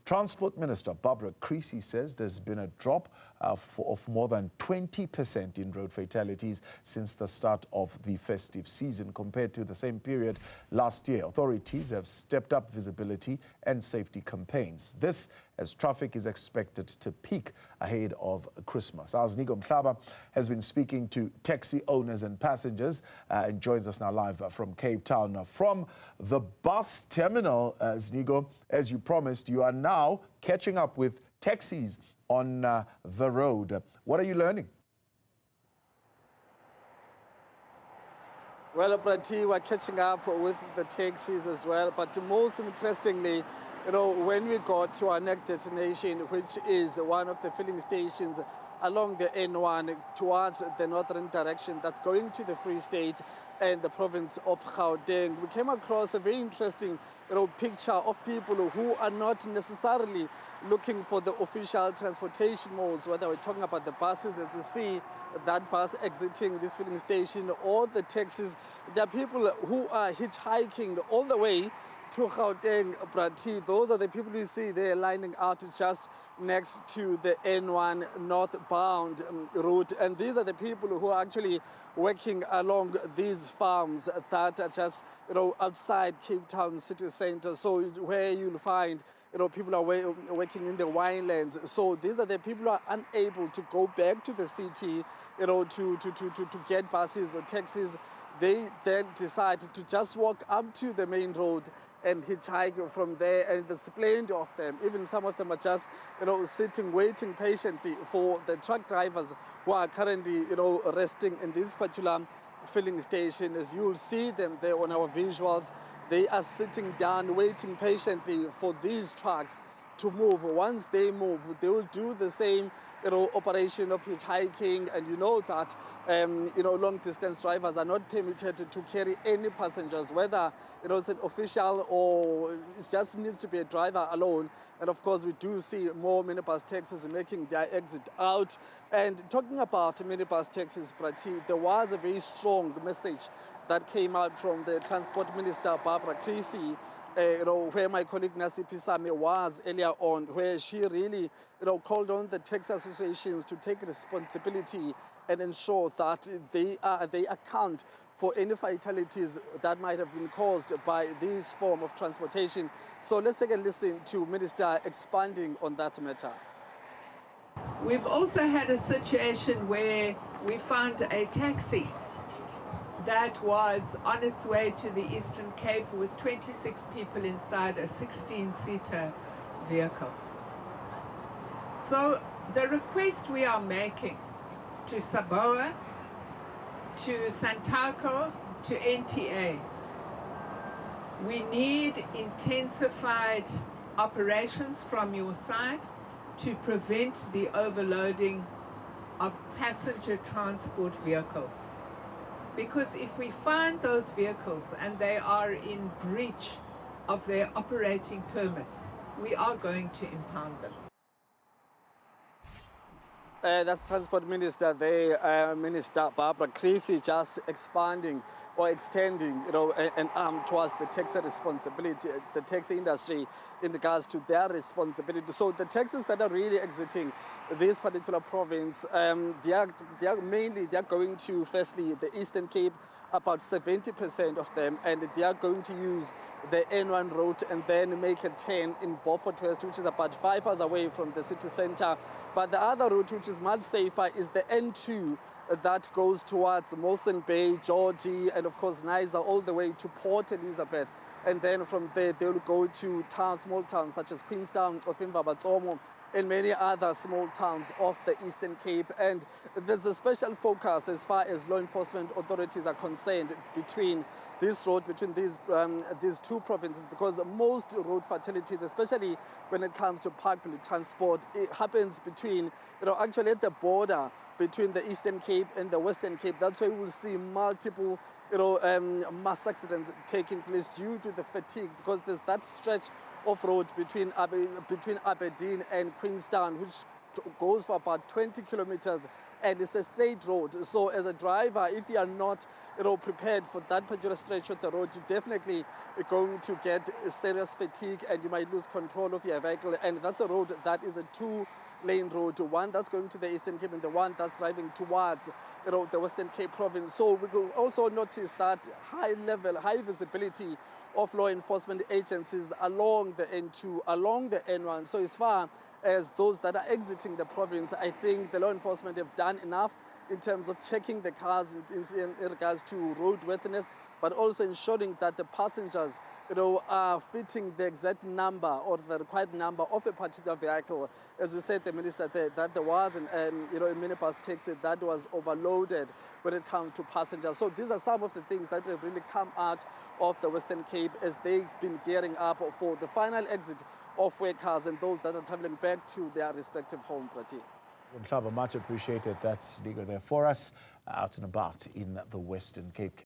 Transport Minister Barbara Creecy says there's been a drop of more than 20% in road fatalities since the start of the festive season compared to the same period last year. Authorities have stepped up visibility and safety campaigns. This as traffic is expected to peak ahead of Christmas. Our Znigo Mhlaba has been speaking to taxi owners and passengers and joins us now live from Cape Town. From the bus terminal, Znigo, as you promised, you are now catching up with taxis on the road. What are you learning? Well, Prati, we're catching up with the taxis as well, but most interestingly, when we got to our next destination, which is one of the filling stations along the N1 towards the northern direction that's going to the Free State and the province of Gauteng, we came across a very interesting picture of people who are not necessarily looking for the official transportation modes, whether we're talking about the buses, as we see that bus exiting this filling station, or the taxis. There are people who are hitchhiking all the way to Gauteng, Prati. Those are the people you see there lining out just next to the N1 northbound route. And these are the people who are actually working along these farms that are just, outside Cape Town city center. So where you'll find, people are working in the winelands. So these are the people who are unable to go back to the city, to get buses or taxis. They then decide to just walk up to the main road and hitchhike from there, and there's plenty of them. Even some of them are just, sitting, waiting patiently for the truck drivers who are currently, resting in this particular filling station. As you'll see them there on our visuals, they are sitting down, waiting patiently for these trucks to move. Once they move, they will do the same, operation of hitchhiking. And you know that, long-distance drivers are not permitted to carry any passengers, whether it's an official or it just needs to be a driver alone. And of course, we do see more minibus taxis making their exit out. And talking about minibus taxis, Prati, there was a very strong message that came out from the Transport Minister Barbara Creecy, where my colleague Nasi Pisame was earlier on, where she really, called on the taxi associations to take responsibility and ensure that they account for any fatalities that might have been caused by this form of transportation. So let's take a listen to Minister expanding on that matter. We've also had a situation where we found a taxi that was on its way to the Eastern Cape with 26 people inside a 16-seater vehicle. So the request we are making to Saboa, to Santaco, to NTA, we need intensified operations from your side to prevent the overloading of passenger transport vehicles. Because if we find those vehicles and they are in breach of their operating permits, we are going to impound them. That's Transport Minister there, Minister Barbara Creecy, just expanding or extending, an arm towards the taxi responsibility, the taxi industry in regards to their responsibility. So the taxis that are really exiting this particular province, they are going to, firstly, the Eastern Cape, about 70% of them, and they are going to use the N1 route and then make a turn in Beaufort West, which is about 5 hours away from the city center. But the other route, which is much safer, is the N2 that goes towards Molson Bay, Georgie, and of course Niza, all the way to Port Elizabeth. And then from there, they will go to towns, small towns such as Queenstown, Ofimva, Batsomo, and many other small towns of the Eastern Cape. And there's a special focus as far as law enforcement authorities are concerned between this road, between these two provinces, because most road fatalities, especially when it comes to public transport, it happens between, actually at the border between the Eastern Cape and the Western Cape. That's why we will see multiple mass accidents taking place due to the fatigue, because there's that stretch of road between Aberdeen and Queenstown, which goes for about 20 kilometers, and it's a straight road. So as a driver, if you are not prepared for that particular stretch of the road, you're definitely going to get serious fatigue and you might lose control of your vehicle. And that's a road that is a two-lane road, one that's going to the Eastern Cape and the one that's driving towards the Western Cape province. So we will also notice that high visibility of law enforcement agencies along the N2, along the N1. So as far as those that are exiting the province, I think the law enforcement have done enough in terms of checking the cars in regards to roadworthiness, but also ensuring that the passengers are fitting the exact number or the required number of a particular vehicle. As we said, the minister, that there was a minibus taxi that was overloaded when it comes to passengers. So these are some of the things that have really come out of the Western Cape as they've been gearing up for the final exit of workers and those that are traveling back to their respective home, Prati. Much appreciated. That's Ligo there for us, out and about in the Western Cape.